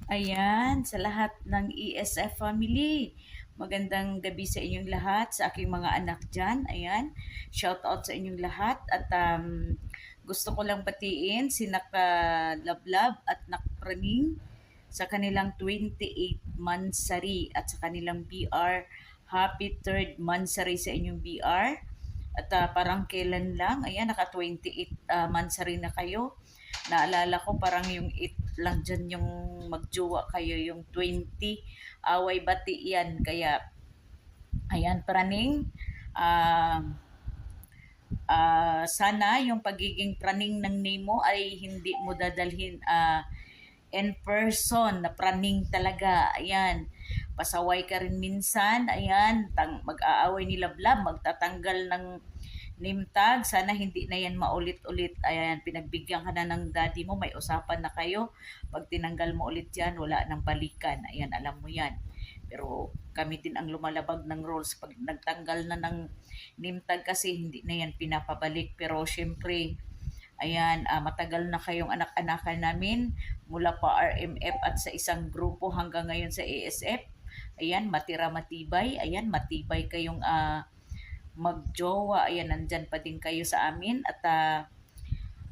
Ayan, sa lahat ng ESF family. Magandang gabi sa inyong lahat, sa aking mga anak dyan. Ayan, shout out sa inyong lahat. At gusto ko lang batiin si Naka Lablab at Nakpraning sa kanilang 28th Mansari at sa kanilang BR. Happy 3rd Mansari sa inyong BR. At parang kailan lang, ayan, naka 28 Mansari na kayo. Naalala ko parang yung 8 lang dyan yung magjowa kayo, yung 20. Away bati yan. Kaya, ayan, praning. Uh, Sana yung pagiging praning ng name mo ay hindi mo dadalhin in person na praning talaga. Ayan, pasaway ka rin minsan. Ayan, mag-aaway ni Lablab, magtatanggal ng name tag. Sana hindi na yan maulit-ulit. Ayan, pinagbigyan ka na ng daddy mo, may usapan na kayo. Pag tinanggal mo ulit yan, wala nang balikan. Ayan, alam mo yan. Pero kami din ang lumalabag ng rules. Pag nagtanggal na ng name tag kasi, hindi na yan pinapabalik. Pero syempre, ayan, matagal na kayong anak-anakan namin mula pa RMF at sa isang grupo hanggang ngayon sa ASF. Ayan, matira matibay. Ayan, matibay kayong magjowa. Ayan, nandyan pa din kayo sa amin. At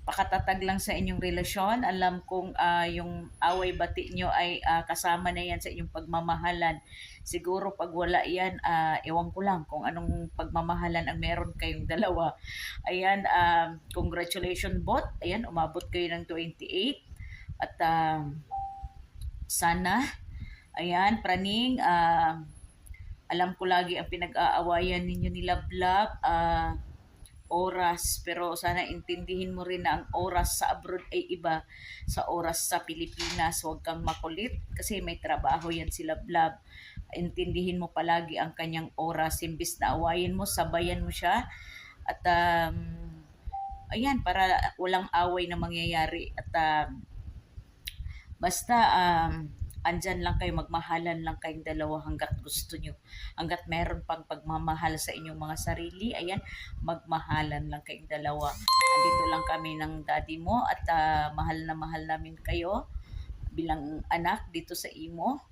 pakatatag lang sa inyong relasyon. Alam kong yung away bati nyo ay kasama na yan sa inyong pagmamahalan. Siguro pag wala yan, ewan ko lang kung anong pagmamahalan ang meron kayong dalawa. Ayan, congratulations bot. Ayan, umabot kayo ng 28. At sana, ayan, praning, alam ko lagi ang pinag-aawayan ninyo ni Lablab, oras, pero sana intindihin mo rin na ang oras sa abroad ay iba sa oras sa Pilipinas. Huwag kang makulit kasi may trabaho yan si Lablab. Intindihin mo palagi ang kanyang oras, imbis na awayin mo, sabayan mo siya. At ayan, para walang away na mangyayari. At basta andyan lang kayo, magmahalan lang kayong dalawa hanggat gusto nyo. Hanggat meron pang pagmamahal sa inyong mga sarili, ayan, magmahalan lang kayong dalawa. Andito lang kami ng daddy mo at mahal na mahal namin kayo bilang anak dito sa imo.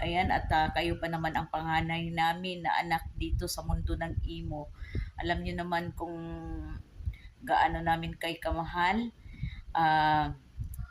Ayan, at kayo pa naman ang panganay namin na anak dito sa mundo ng imo. Alam niyo naman kung gaano namin kay kamahal.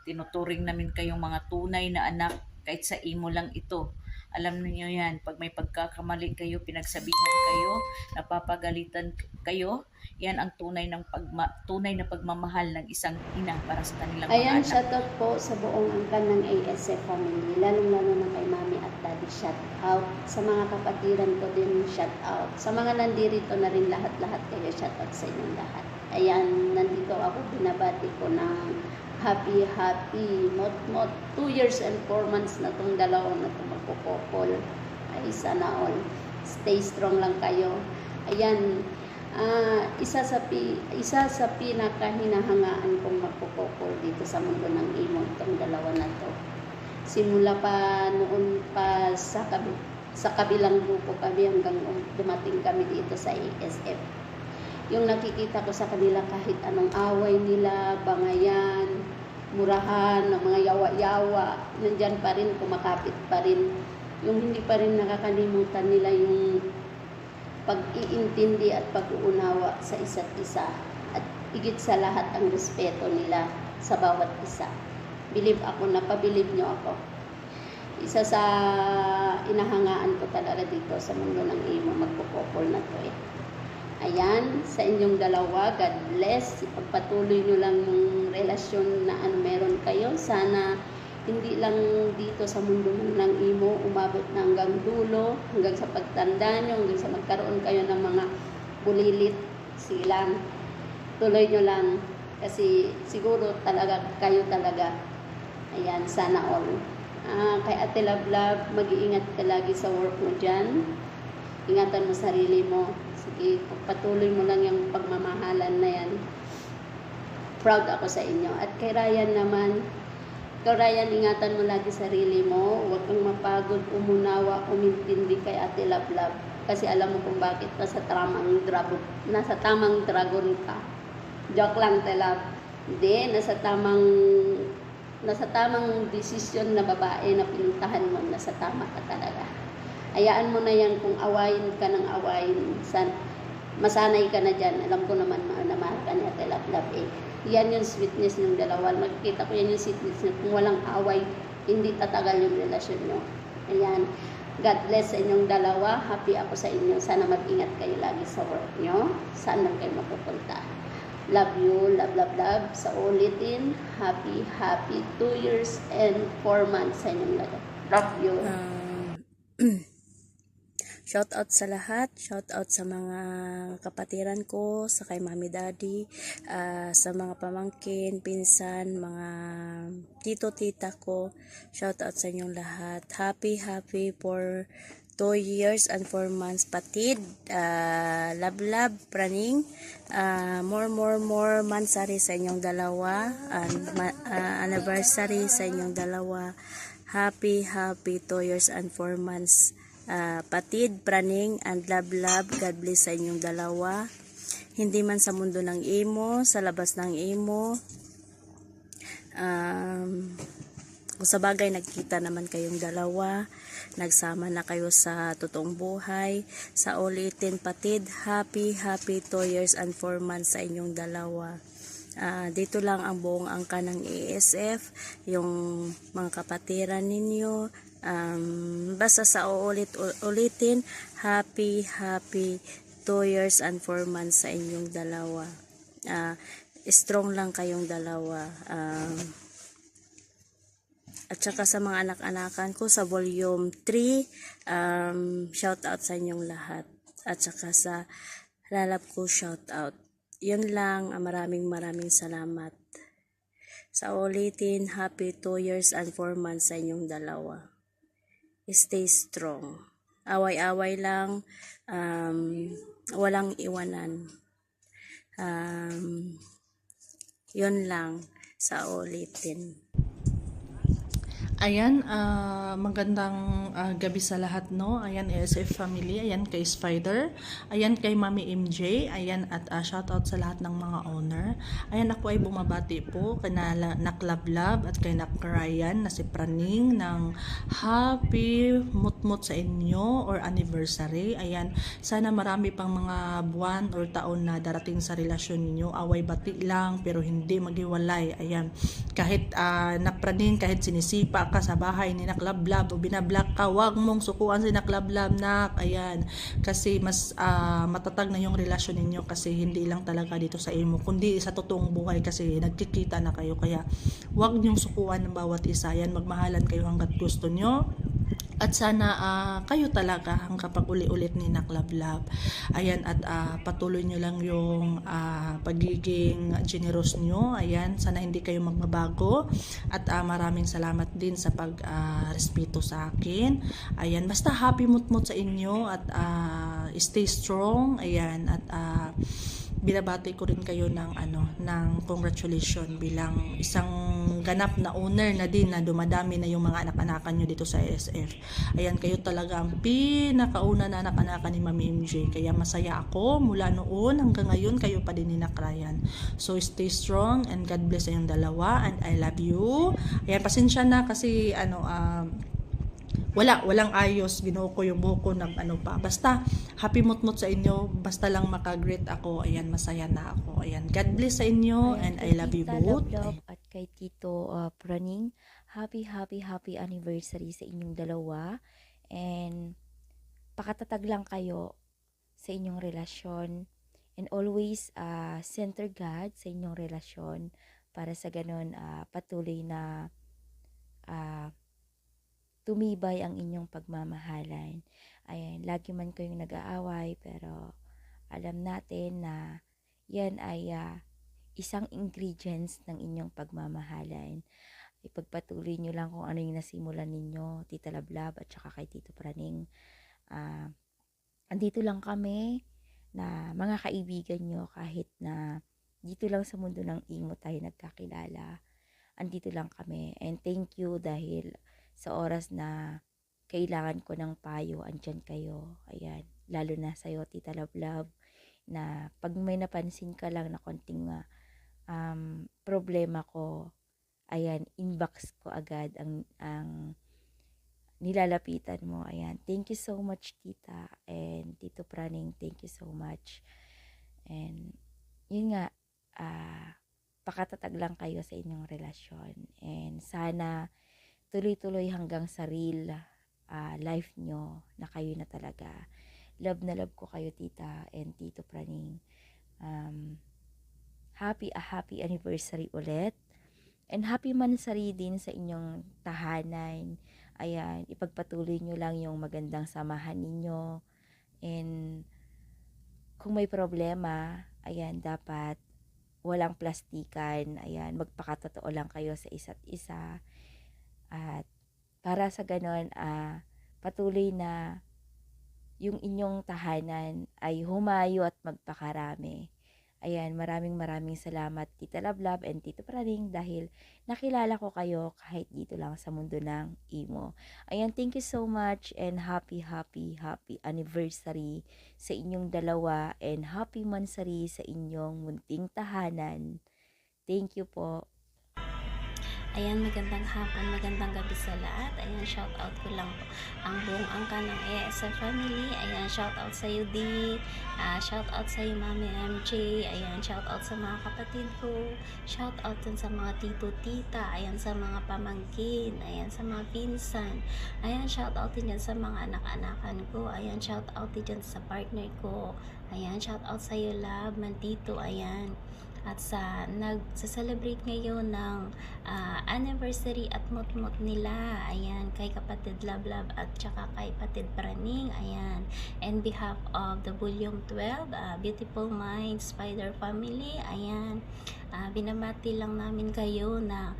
Tinuturing namin kayong mga tunay na anak kahit sa imo lang ito. Alam niyo yan, pag may pagkakamali kayo, pinagsabihan kayo, napapagalitan kayo, yan ang tunay na pagmamahal ng isang ina para sa kanilang Ayan, mga anak. shoutout po sa buong angkan ng ASF family, lalong-lalo na kay mami at daddy, shoutout. Sa mga kapatiran ko din, shoutout. Sa mga nandirito na rin lahat-lahat kayo, shoutout sa inyong lahat. Ayan, nandito ako, binabati ko ng happy 2 years and 4 months na itong dalawang na itong magkukopol. Ay, sana all. Stay strong lang kayo. Ayan, isa sa pinakahinahangaan kong magkukopol dito sa mundo ng imo itong dalawa na to. Simula pa noon pa sa kabilang grupo kami hanggang dumating kami dito sa ASF. Yung nakikita ko sa kanila kahit anong away nila, bangayan, murahan, ng mga yawa-yawa, nandyan pa rin, kumakapit pa rin. Yung hindi pa rin nakakalimutan nila yung pag-iintindi at pag-uunawa sa isa't isa. At higit sa lahat ang respeto nila sa bawat isa. Believe ako, napabilib nyo ako. Isa sa inahangaan ko talaga dito sa mundo ng imo, magkukopol na to eh. Ayan, sa inyong dalawa, God bless. Ipagpatuloy nyo lang yung relasyon na meron kayo. Sana hindi lang dito sa mundo ng imo, umabot na hanggang dulo, hanggang sa pagtanda nyo, hanggang sa magkaroon kayo ng mga bulilit silang. Tuloy nyo lang, kasi siguro talaga, kayo talaga. Ayan, sana all. Kay Ate Lablab, mag-iingat ka lagi sa work mo dyan. Ingatan mo sarili mo. Sige, patuloy mo lang yung pagmamahalan na yan. Proud ako sa inyo. At kay Ryan naman, ingatan mo lagi sarili mo. Huwag kang mapagod, umunawa, umintindi kay Ate Lablab. Kasi alam mo kung bakit nasa tamang dragon ka. Joke lang, Telab. Hindi, nasa tamang nasa tamang desisyon na babae na pinuntahan mo, nasa tama ka talaga. Hayaan mo na yan kung awayin ka ng awayin. Masanay ka na dyan. Alam ko naman na mahal ka niya kay Lablab eh. Yan yung sweetness ng dalawa. Nakikita ko yan yung sweetness niya. Kung walang away, hindi tatagal yung relasyon nyo. Ayan. God bless sa inyong dalawa. Happy ako sa inyo. Sana mag-ingat kayo lagi sa work nyo. Saan lang kayo mapupunta. Love you, love, love, love. Sa ulitin, happy 2 years and 4 months sa inyong lahat. Love you. Shout out sa lahat, shout out sa mga kapatiran ko, sa kay Mami Daddy, sa mga pamangkin, pinsan, mga tito, tita ko. Shout out sa inyong lahat. Happy for 2 years and 4 months patid. Love, praning. More mansari sa inyong dalawa. Anniversary sa inyong dalawa. Happy 2 years and 4 months. Patid, praning, and love. God bless sa inyong dalawa. Hindi man sa mundo ng imo, sa labas ng imo. Kung sa bagay, nagkita naman kayong dalawa. Nagsama na kayo sa totoong buhay. Sa ulitin, patid, happy 2 years and 4 months sa inyong dalawa. Dito lang ang buong angka ng ASF, yung mga kapatiran ninyo. Basta sa ulitin, happy 2 years and 4 months sa inyong dalawa. Strong lang kayong dalawa. At saka sa mga anak-anakan ko sa volume 3, shout out sa inyong lahat. At saka sa lalab ko, shout out. Yun lang, maraming salamat. Sa ulitin, happy 2 years and 4 months sa inyong dalawa. Stay strong. Away-away lang, walang iwanan. Yun lang, sa ulitin. Ayan, magandang gabi sa lahat, no? Ayan, ASF family. Ayan, kay Spider. Ayan, kay Mami MJ. Ayan, at shoutout sa lahat ng mga owner. Ayan, ako ay bumabati po kay Naklablab at kay Nakrayan na si Praning ng happy mutmut sa inyo or anniversary. Ayan, sana marami pang mga buwan or taon na darating sa relasyon ninyo. Away bati lang, pero hindi maghiwalay. Ayan, kahit Napraning, kahit sinisipa ka sa bahay ni Naklablab o binablock ka, wag mong sukuan si Naklablab, nak. Ayan, kasi mas matatag na yung relasyon ninyo, kasi hindi lang talaga dito sa imo, kundi sa totoong buhay, kasi nagkikita na kayo. Kaya wag niyong sukuan ng bawat isa. Yan, magmahalan kayo hanggat gusto nyo. At sana kayo talaga hanggang pag uli-ulit ni Naklablab. Ayan, at patuloy nyo lang yung pagiging generous nyo. Ayan, sana hindi kayo magbabago. At maraming salamat din sa pag-respeto sa akin. Ayan, basta happy mutmut sa inyo at stay strong. Ayan, at binabati ko rin kayo ng congratulations bilang isang ganap na owner na din, na dumadami na yung mga anak-anakan nyo dito sa SF. Ayan, kayo talaga ang pinakauna na anak-anakan ni Mami MJ. Kaya masaya ako mula noon hanggang ngayon, kayo pa din ni Nakrayan. So stay strong and God bless sa yung dalawa, and I love you. Ayan, pasensya na kasi walang ayos, binuo ko yung buhok ko ng pa. Basta happy mutmut sa inyo, basta lang makagreet ako. Ayan, masaya na ako. Ayan, God bless sa inyo. Ayan, and I love you both. Love, at kay Tito Praning, happy anniversary sa inyong dalawa, and pakatatag lang kayo sa inyong relasyon, and always center God sa inyong relasyon, para sa ganun patuloy na tumibay ang inyong pagmamahalan. Ayan, lagi man kayong nag-aaway, pero alam natin na yan ay isang ingredients ng inyong pagmamahalan. Ipagpatuloy nyo lang kung ano yung nasimulan ninyo, Tita Lablab at saka kay Tito Praning. Andito lang kami na mga kaibigan nyo, kahit na dito lang sa mundo ng imo tayo nagkakilala. Andito lang kami, and thank you dahil sa oras na kailangan ko ng payo, andyan kayo. Ayan, lalo na sa'yo, Tita Lablab, na pag may napansin ka lang na konting problema ko, ayan, inbox ko agad ang nilalapitan mo. Ayan, thank you so much tita and Tito Praning, thank you so much. And yun nga, pakatatag lang kayo sa inyong relasyon and sana tuloy-tuloy hanggang sa real life nyo na kayo na talaga. Love na love ko kayo tita and Tito Praning. Happy anniversary ulit. And happy mansari din sa inyong tahanan. Ayan, ipagpatuloy nyo lang yung magandang samahan ninyo. And kung may problema, ayan, dapat walang plastikan. Ayan, magpakatotoo lang kayo sa isa't isa. At para sa ganon, patuloy na yung inyong tahanan ay humayo at magpakarami. Ayan, maraming salamat Tita Lablab and Tito Praning dahil nakilala ko kayo kahit dito lang sa mundo ng imo. Ayan, thank you so much and happy anniversary sa inyong dalawa and happy mansari sa inyong munting tahanan. Thank you po. Ayan, magandang hapon, magandang gabi sa lahat. Ayan, shout out ko lang po ang buong angka ng ASF family. Ayan, shout out sa iyo, D. Shout out sa iyo, Mami MJ. Ayan, shout out sa mga kapatid ko. Shout out din sa mga tito-tita. Ayan, sa mga pamangkin. Ayan, sa mga pinsan. Ayan, shout out din yan sa mga anak-anakan ko. Ayan, shout out din dyan sa partner ko. Ayan, shout out sa iyo, love, mantito. Ayan. At sa nagsa-celebrate ngayon ng anniversary at mot-mot nila. Ayan, kay kapatid Lablab at saka kay kapatid Praning. Ayan, in behalf of the Bulyong 12, Beautiful Mind Spider Family. Ayan, binabati lang namin kayo na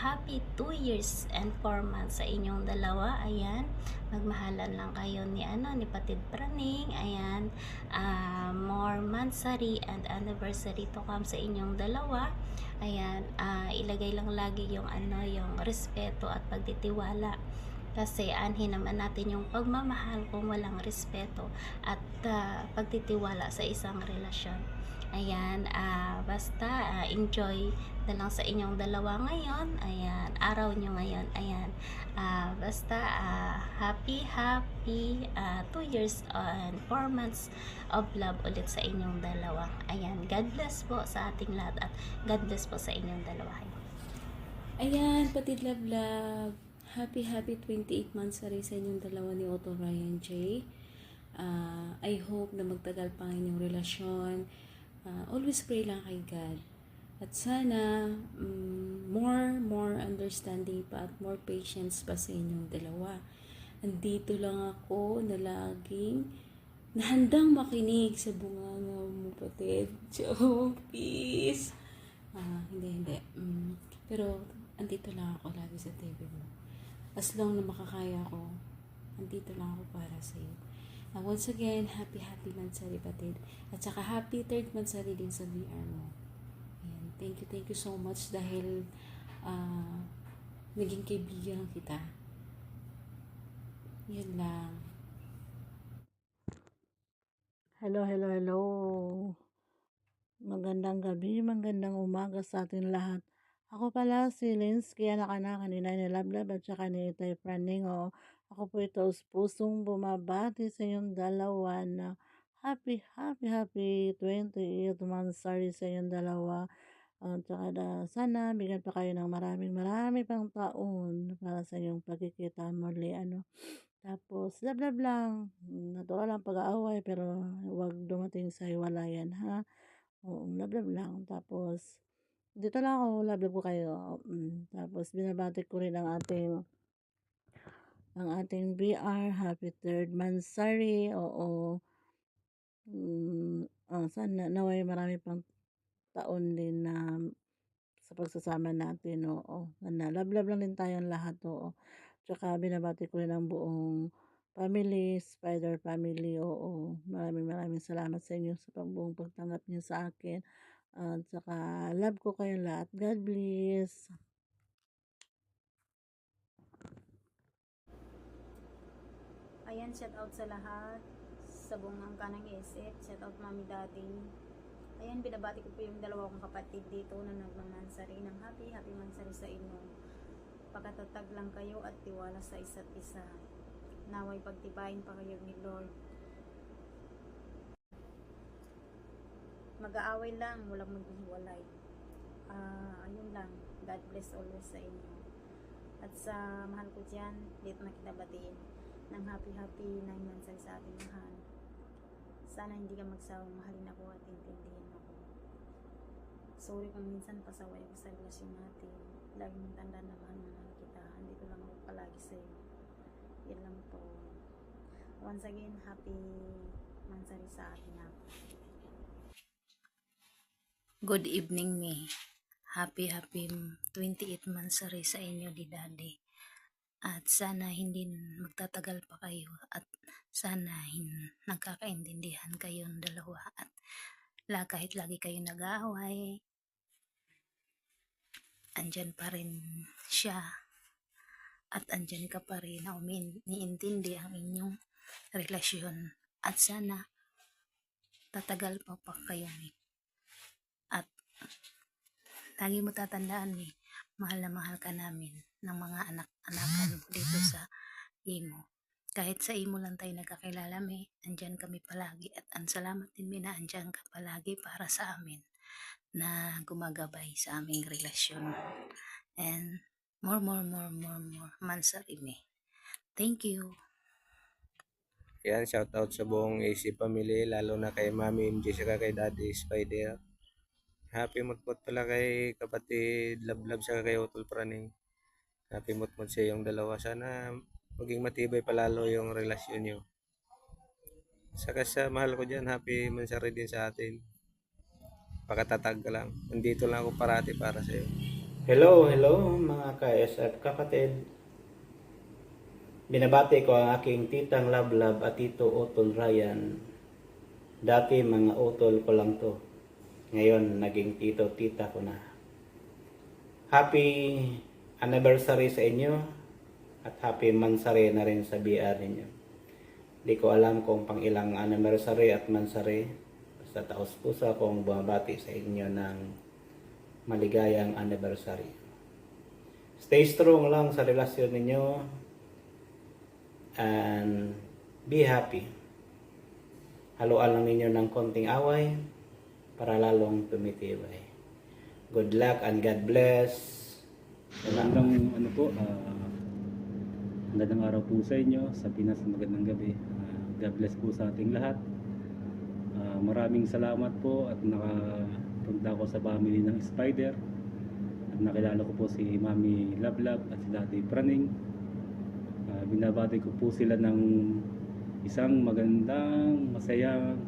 happy 2 years and 4 months sa inyong dalawa. Ayan, magmahalan lang kayo ni Patid Praning. Ayan, more mansari and anniversary to come sa inyong dalawa. Ayan, ilagay lang lagi yung yung respeto at pagtitiwala. Kasi anhin naman natin yung pagmamahal kung walang respeto at pagtitiwala sa isang relasyon. Ayan, basta enjoy na lang sa inyong dalawa ngayon. Ayan, araw nyo ngayon. Ayan, basta happy 2 years and 4 months of love ulit sa inyong dalawa. Ayan, God bless po sa ating lahat at God bless po sa inyong dalawa. Ayan, Patid Lablab. Happy 28 months sa inyong dalawa ni Otto Ryan J. I hope na magtagal pa ang inyong relasyon. Always pray lang kay God. At sana more understanding pa at more patience pa sa inyong dalawa. Andito lang ako na laging nahandang makinig sa bunganga mo, Patid. So, peace. Hindi. Pero, andito lang ako lagi sa TV mo. As long na makakaya ko, andito lang ako para sa iyo. Once again, happy mansari, Patid. At saka happy 3rd mansari din sa VR mo. Ayan, thank you so much dahil naging kaibigan kita. Yan lang. Hello. Magandang gabi, magandang umaga sa ating lahat. Ako pala si Linsky, anak-anak ni Nanay Lablab at saka ni Itay Praning. Ako po ito pusong bumabati sa inyong dalawa na happy 28th anniversary sa inyong dalawa. At saka sana bigyan pa kayo ng marami pang taon para sa inyong pagkikita muli. Tapos, lablab lang. Natural lang pag-aaway, pero huwag dumating sa hiwalayan, ha? Oo, lablab lang. Tapos, dito lang ako, lablab ko kayo. Tapos, binabati ko rin ang ating BR. Happy 3rd mansari. Oo. Sana naway marami pang taon din na sa pagsasama natin. Oo. Sana, lablab lang din tayong lahat. Oo. Tsaka binabati ko rin ang buong family, Spider family. Oo, maraming salamat sa inyo sa buong pagtanggap niyo sa akin. At saka love ko kayong lahat. God bless. Ayan, shout out sa lahat sa buong angka ng SF. Shout out Mami Dating. Ayan, binabati ko po yung dalawa kong kapatid dito na nagmamansari ng happy mansari sa inyo. Pakatatag lang kayo at tiwala sa isa't isa. Naway pagtibayin pa kayo ni Lord. Mag-aaway lang, walang maghiwalay. Ayun lang, God bless always sa inyo. At sa mahal ko dyan, dito na kita batiin ng happy 9 months sa ating mahal. Sana hindi ka magsawang mahalin ako at intindihin ako. Sorry kung minsan pasaway ako sa relasyon natin. Lagi mong tandaan na mahal kita. Andito lang ako palagi sa iyo. Yan lang po. Once again, happy mansari sa ating ako. Good evening, me. Happy 28th mansari sa inyo di Daddy. At sana hindi magtatagal pa kayo at sana nagkakaintindihan kayong dalawa at kahit lagi kayo nag-aaway, andyan pa rin siya at andyan ka pa rin na iniintindi ang inyong relasyon at sana tatagal pa kayo at lagi mo tatandaan mahal na mahal ka namin ng mga anak-anakan mo dito sa imo. Kahit sa imo lang tayo nagkakilala, andyan kami palagi at ang salamat din na andyan ka palagi para sa amin na gumagabay sa aming relasyon. And more mansari me. Thank you. Yan, shout out sa buong AC family, lalo na kay Mami MJ saka kay Daddy Spider. Happy mutmut pala kay kapatid Lablab saka kay Utol Praning. Happy mutmut sa yung dalawa. Sana maging matibay palalo yung relasyon nyo. Saka sa mahal ko dyan, happy mansari din sa atin. Pakatatag ka lang. Nandito lang ako parati para sa iyo. Hello mga ka-SF kapatid. Binabati ko ang aking titang Lablab at tito Utol Ryan. Dati mga utol ko lang to. Ngayon naging tito-tita ko na. Happy anniversary sa inyo at happy mansari na rin sa BR ninyo. Di ko alam kung pang ilang anniversary at mansari. Basta taos puso akong bumabati sa inyo ng maligayang anniversary. Stay strong lang sa relasyon ninyo and be happy. Haluan lang ninyo ng konting away para lalong tumitibay. Good luck and God bless. Magandang magandang araw po sa inyo sa Pinas, magandang gabi. God bless po sa ating lahat. Maraming salamat po at nakapunta ko sa family ng Spider at nakilala ko po si Mami Lablab at si Daddy Praning. Binabati ko po sila ng isang magandang, masayang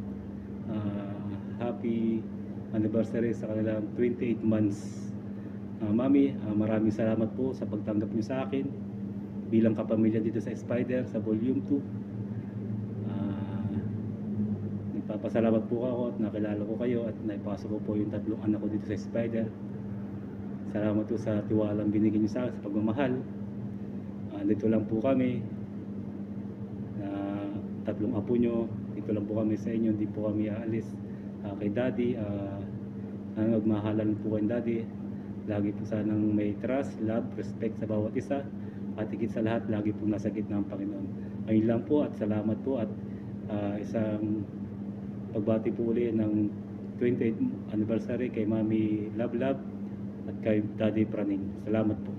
happy anniversary sa kanilang 28 months. Mami, maraming salamat po sa pagtanggap niyo sa akin bilang kapamilya dito sa Spider sa Volume 2. Nagpapasalamat po ako at nakilala ko kayo at naipasok ko po yung 3 anak ko dito sa Spider. Salamat po sa tiwalang binigyan niyo sa akin sa pagmamahal. Dito lang po kami na 3 apo nyo. Dito lang po kami sa inyo, hindi po kami aalis. Kay Daddy, nagmahalan po kay Daddy. Lagi po sanang may trust, love, respect sa bawat isa. At higit sa lahat, lagi po nasa gitna ng Panginoon. Ayun lang po at salamat po at isang pagbati po uli ng 28th anniversary kay Mami Lablab at kay Daddy Praning. Salamat po.